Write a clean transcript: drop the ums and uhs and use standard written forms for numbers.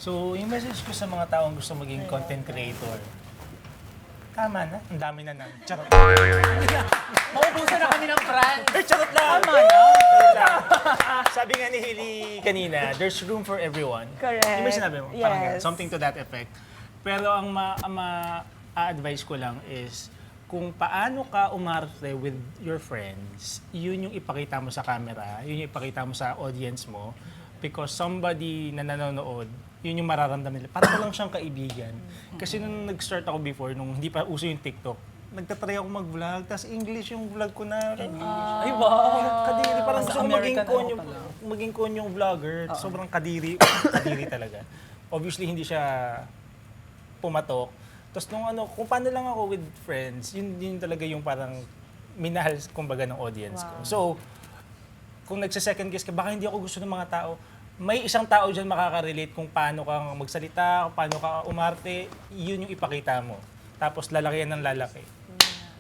So, yung message ko sa mga taong gusto maging content creator, tama na, ang dami na nang. Charot. Maubusan na kami ng brand. Charot lang! Tama na. Charot lang. Sabi nga ni Hilly kanina, there's room for everyone. Correct. Yung ba sinabi mo? Parang Yes. ganun, something to that effect. Pero ang ma-advise ko lang is, kung paano ka umarte with your friends, yun yung ipakita mo sa camera, yun yung ipakita mo sa audience mo. Because somebody na nanonood, yun yung mararamdaman nila. Parang lang siyang kaibigan. Kasi nung nag-start ako before, nung hindi pa uso yung TikTok, nagtatry ako mag-vlog, tapos English yung vlog ko na. Ay, wow. Kadiri, parang gusto ko American maging konyong vlogger. Sobrang kadiri talaga. Obviously, hindi siya pumatok. Tapos kung paano lang ako with friends, yun talaga yung parang minahal, kumbaga, ng audience ko. So, kung nagsa-second guess ka, baka hindi ako gusto ng mga tao, may isang tao dyan makaka-relate kung paano kang magsalita, kung paano ka umarte, yun yung ipakita mo. Tapos lalaki yan ng lalaki.